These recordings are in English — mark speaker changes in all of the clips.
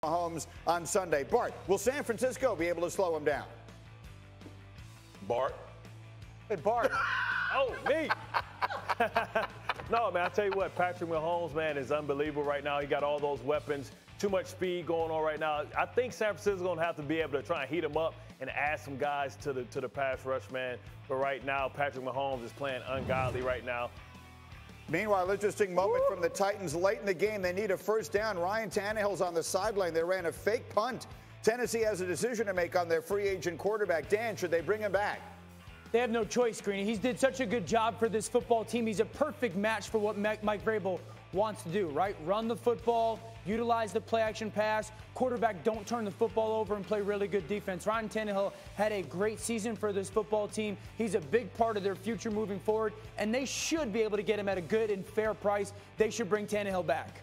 Speaker 1: Mahomes on Sunday. Bart, will San Francisco be able to slow him down?
Speaker 2: Bart.
Speaker 3: Hey, Bart.
Speaker 4: Oh, me. No, man, I tell you what, Patrick Mahomes, man, is unbelievable right now. He got all those weapons, too much speed going on right now. I think San Francisco's going to have to be able to try and heat him up and add some guys to the pass rush, man. But right now, Patrick Mahomes is playing ungodly right now.
Speaker 1: Meanwhile, interesting moment from the Titans late in the game. They need a first down. Ryan Tannehill's on the sideline. They ran a fake punt. Tennessee has a decision to make on their free agent quarterback. Dan, should they bring him back?
Speaker 5: They have no choice, Greeny. He's did such a good job for this football team. He's a perfect match for what Mike Vrabel wants to do, right? Run the football, utilize the play-action pass. Quarterback, don't turn the football over and play really good defense. Ryan Tannehill had a great season for this football team. He's a big part of their future moving forward, and they should be able to get him at a good and fair price. They should bring Tannehill back.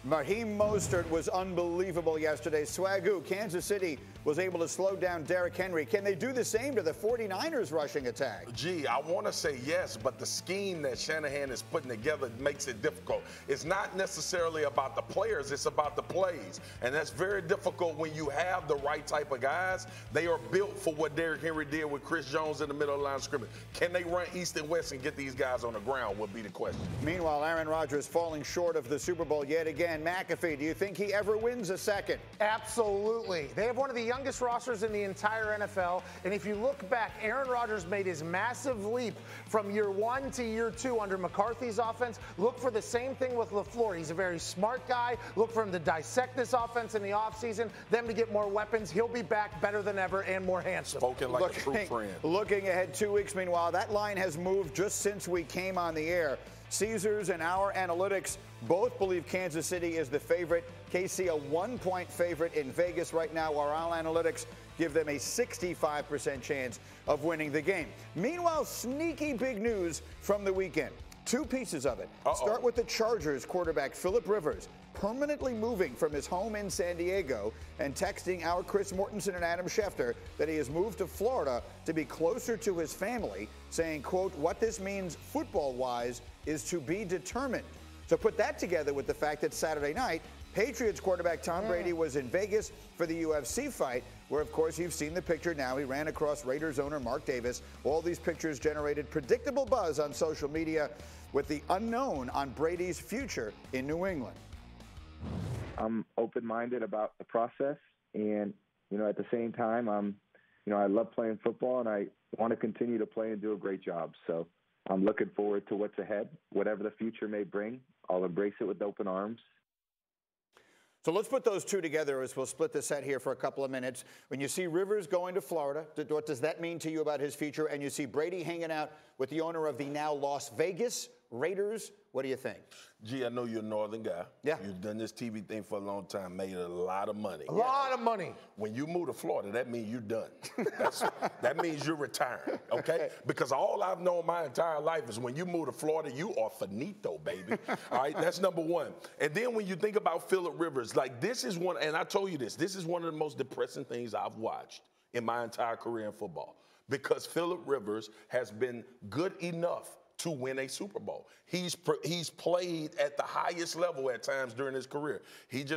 Speaker 1: Raheem Mostert was unbelievable yesterday. Swagoo, Kansas City was able to slow down Derrick Henry. Can they do the same to the 49ers rushing attack?
Speaker 2: Gee, I want to say yes, but the scheme that Shanahan is putting together makes it difficult. It's not necessarily about the players, it's about the plays. And that's very difficult when you have the right type of guys. They are built for what Derrick Henry did with Chris Jones in the middle of the line of scrimmage. Can they run east and west and get these guys on the ground would be the question.
Speaker 1: Meanwhile, Aaron Rodgers falling short of the Super Bowl yet again. McAfee, do you think he ever wins a second?
Speaker 3: Absolutely. They have one of the youngest rosters in the entire NFL. And if you look back, Aaron Rodgers made his massive leap from year 1 to year 2 under McCarthy's offense. Look for the same thing with LaFleur. He's a very smart guy. Look for him to dissect this offense in the offseason, them to get more weapons. He'll be back better than ever and more handsome.
Speaker 2: Spoken like a true friend.
Speaker 1: Looking ahead 2 weeks, meanwhile, that line has moved just since we came on the air. Caesars and our analytics both believe Kansas City is the favorite. KC a 1-point favorite in Vegas right now, while our analytics give them a 65% chance of winning the game. Meanwhile, sneaky big news from the weekend. 2 pieces of it. Start with the Chargers quarterback Phillip Rivers permanently moving from his home in San Diego and texting our Chris Mortensen and Adam Schefter that he has moved to Florida to be closer to his family, saying, quote, what this means football-wise is to be determined. So put that together with the fact that Saturday night, Patriots quarterback Tom Brady was in Vegas for the UFC fight, where, of course, you've seen the picture now. He ran across Raiders owner Mark Davis. All these pictures generated predictable buzz on social media with the unknown on Brady's future in New England.
Speaker 6: I'm open-minded about the process, and, at the same time, I love playing football, and I want to continue to play and do a great job. So I'm looking forward to what's ahead. Whatever the future may bring, I'll embrace it with open arms.
Speaker 1: So let's put those two together as we'll split the set here for a couple of minutes. When you see Rivers going to Florida, what does that mean to you about his future? And you see Brady hanging out with the owner of the now Las Vegas Raiders. What do you think?
Speaker 2: Gee, I know you're a northern guy.
Speaker 1: Yeah.
Speaker 2: You've done this TV thing for a long time, made a lot of money.
Speaker 3: A lot of money.
Speaker 2: When you move to Florida, that means you're done. That means you're retiring, okay? Because all I've known my entire life is when you move to Florida, you are finito, baby. All right, that's number one. And then when you think about Phillip Rivers, like this is one, and I told you this is one of the most depressing things I've watched in my entire career in football. Because Phillip Rivers has been good enough to win a Super Bowl. He's played at the highest level at times during his career. He's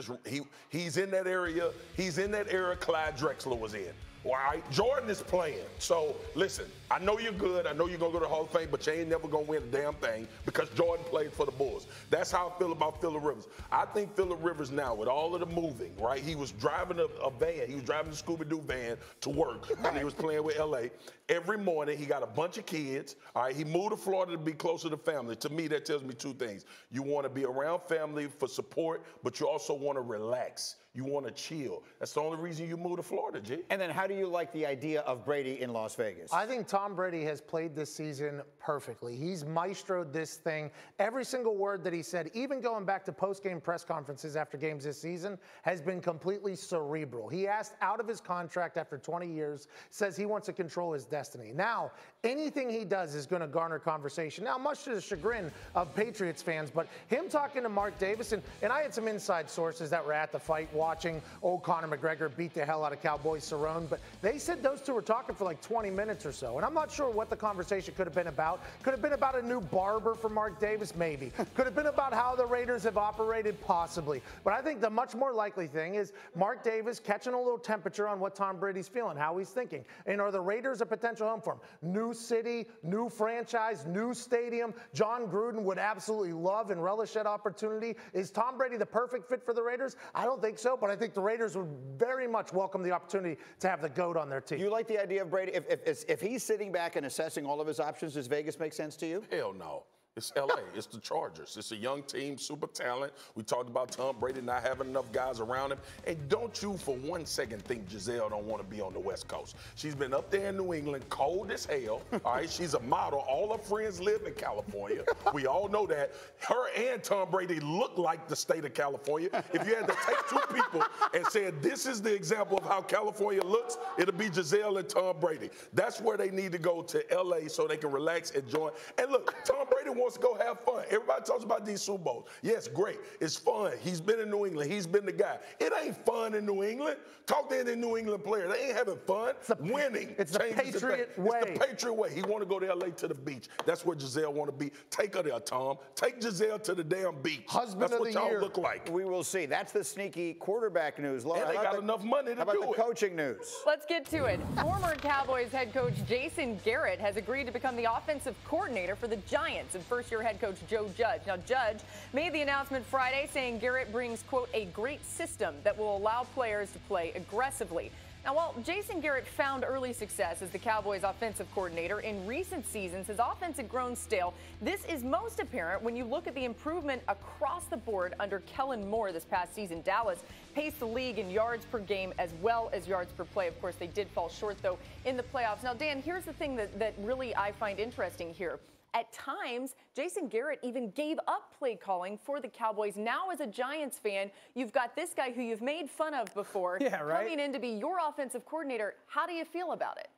Speaker 2: in that area. He's in that era Clyde Drexler was in. All right, Jordan is playing. So listen, I know you're good. I know you're gonna go to the Hall of Fame, but you ain't never gonna win a damn thing because Jordan played for the Bulls. That's how I feel about Phillip Rivers. I think Phillip Rivers now, with all of the moving, right? He was driving a van. He was driving the Scooby-Doo van to work when he was playing with LA. Every morning, he got a bunch of kids. All right, he moved to Florida to be closer to family. To me, that tells me 2 things. You want to be around family for support, but you also want to relax. You want to chill. That's the only reason you moved to Florida, G.
Speaker 1: And then how do you like the idea of Brady in Las Vegas?
Speaker 3: I think Tom Brady has played this season perfectly. He's maestroed this thing. Every single word that he said, even going back to post-game press conferences after games this season, has been completely cerebral. He asked out of his contract after 20 years, says he wants to control his destiny. Now, anything he does is going to garner conversation. Now, much to the chagrin of Patriots fans, but him talking to Mark Davis, and I had some inside sources that were at the fight watching old Conor McGregor beat the hell out of Cowboy Cerrone, but They said those two were talking for like 20 minutes or so, and I'm not sure what the conversation could have been about. Could have been about a new barber for Mark Davis, maybe. Could have been about how the Raiders have operated, possibly. But I think the much more likely thing is Mark Davis catching a little temperature on what Tom Brady's feeling, how he's thinking. And are the Raiders a potential home for him? New city, new franchise, new stadium. John Gruden would absolutely love and relish that opportunity. Is Tom Brady the perfect fit for the Raiders? I don't think so, but I think the Raiders would very much welcome the opportunity to have the GOAT on their team.
Speaker 1: You like the idea of Brady? If he's sitting back and assessing all of his options, does Vegas make sense to you?
Speaker 2: Hell no. It's L.A. It's the Chargers. It's a young team, super talent. We talked about Tom Brady not having enough guys around him. And don't you for 1 second think Giselle don't want to be on the West Coast. She's been up there in New England, cold as hell. All right, she's a model. All her friends live in California. We all know that. Her and Tom Brady look like the state of California. If you had to take two people and said, this is the example of how California looks, it'll be Giselle and Tom Brady. That's where they need to go, to L.A., so they can relax and join. And look, Tom Brady wants to go have fun. Everybody talks about these Super Bowls. Yes, great. It's fun. He's been in New England. He's been the guy. It ain't fun in New England. Talk to any New England player. They ain't having fun. Winning.
Speaker 3: It's the Patriot way.
Speaker 2: It's the Patriot way. He want to go to L.A. to the beach. That's where Giselle want to be. Take her there, Tom. Take Giselle to the damn beach.
Speaker 3: Husband
Speaker 2: That's
Speaker 3: of
Speaker 2: what
Speaker 3: the
Speaker 2: y'all
Speaker 3: year.
Speaker 2: look like.
Speaker 1: We will see. That's the sneaky quarterback news. Laura,
Speaker 2: And they got enough money to
Speaker 1: how about
Speaker 2: do
Speaker 1: the
Speaker 2: it.
Speaker 1: coaching news?
Speaker 7: Let's get to it. Former Cowboys head coach Jason Garrett has agreed to become the offensive coordinator for the Giants and first-year head coach Joe Judge. Now, Judge made the announcement Friday saying Garrett brings, quote, a great system that will allow players to play aggressively. Now, while Jason Garrett found early success as the Cowboys offensive coordinator in recent seasons, his offense had grown stale. This is most apparent when you look at the improvement across the board under Kellen Moore this past season. Dallas paced the league in yards per game as well as yards per play. Of course, they did fall short, though, in the playoffs. Now, Dan, here's the thing that really I find interesting here. At times, Jason Garrett even gave up play calling for the Cowboys. Now, as a Giants fan, you've got this guy who you've made fun of before coming in to be your offensive coordinator. How do you feel about it?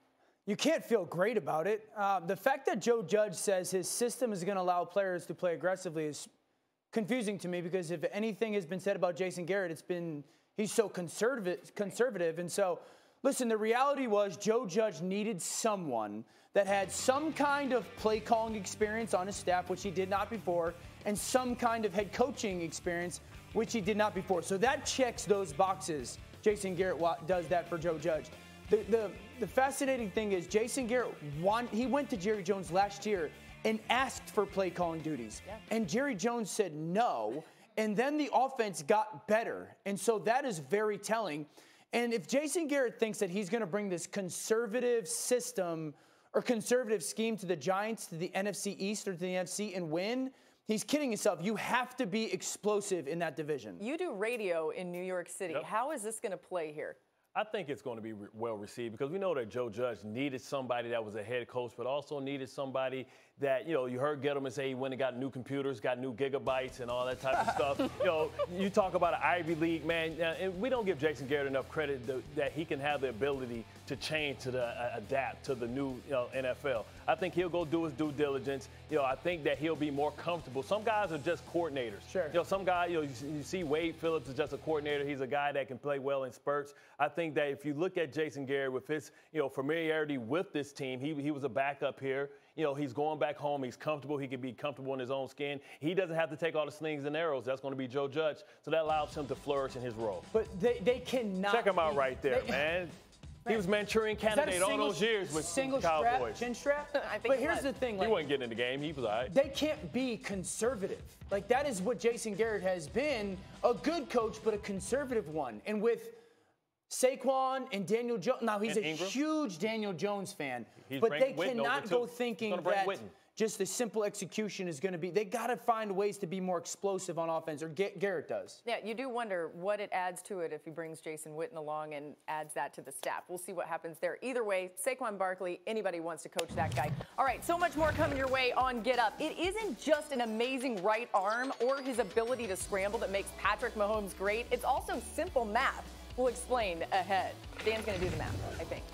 Speaker 5: You can't feel great about it. The fact that Joe Judge says his system is going to allow players to play aggressively is confusing to me, because if anything has been said about Jason Garrett, it's been he's so conservative. And so, listen, the reality was Joe Judge needed someone that had some kind of play calling experience on his staff, which he did not before, and some kind of head coaching experience, which he did not before. So that checks those boxes. Jason Garrett does that for Joe Judge. The fascinating thing is Jason Garrett he went to Jerry Jones last year and asked for play calling duties. Yeah. And Jerry Jones said no, and then the offense got better. And so that is very telling. And if Jason Garrett thinks that he's going to bring this conservative system or conservative scheme to the Giants, to the NFC East or to the NFC and win, he's kidding himself. You have to be explosive in that division.
Speaker 7: You do radio in New York City. Yep. How is this going to play here?
Speaker 4: I think it's going to be well received, because we know that Joe Judge needed somebody that was a head coach, but also needed somebody that, you heard Gettleman say he went and got new computers, got new gigabytes and all that type of stuff. You talk about an Ivy League, man, and we don't give Jason Garrett enough credit that he can have the ability to change, to adapt to the new NFL. I think he'll go do his due diligence. I think that he'll be more comfortable. Some guys are just coordinators. Sure. Some guys, you see Wade Phillips is just a coordinator. He's a guy that can play well in spurts. I think that if you look at Jason Garrett with his, familiarity with this team, he was a backup here. He's going back home. He's comfortable. He can be comfortable in his own skin. He doesn't have to take all the slings and arrows. That's going to be Joe Judge. So that allows him to flourish in his role.
Speaker 5: But they cannot.
Speaker 4: Check him out right there, man. He was Manchurian candidate all those years with
Speaker 5: single
Speaker 4: Cowboys.
Speaker 5: Strap, chin strap?
Speaker 7: I think
Speaker 5: but here's the thing.
Speaker 4: He wasn't getting in the game. He was all right.
Speaker 5: They can't be conservative. That is what Jason Garrett has been, a good coach, but a conservative one. And with Saquon and Daniel Jones, now he's a huge Daniel Jones fan, but they cannot go thinking that just the simple execution is going to be. They got to find ways to be more explosive on offense, or Garrett does.
Speaker 7: Yeah, you do wonder what it adds to it if he brings Jason Witten along and adds that to the staff. We'll see what happens there. Either way, Saquon Barkley, anybody wants to coach that guy. All right, so much more coming your way on Get Up. It isn't just an amazing right arm or his ability to scramble that makes Patrick Mahomes great. It's also simple math. We'll explain ahead. Dan's going to do the math, I think.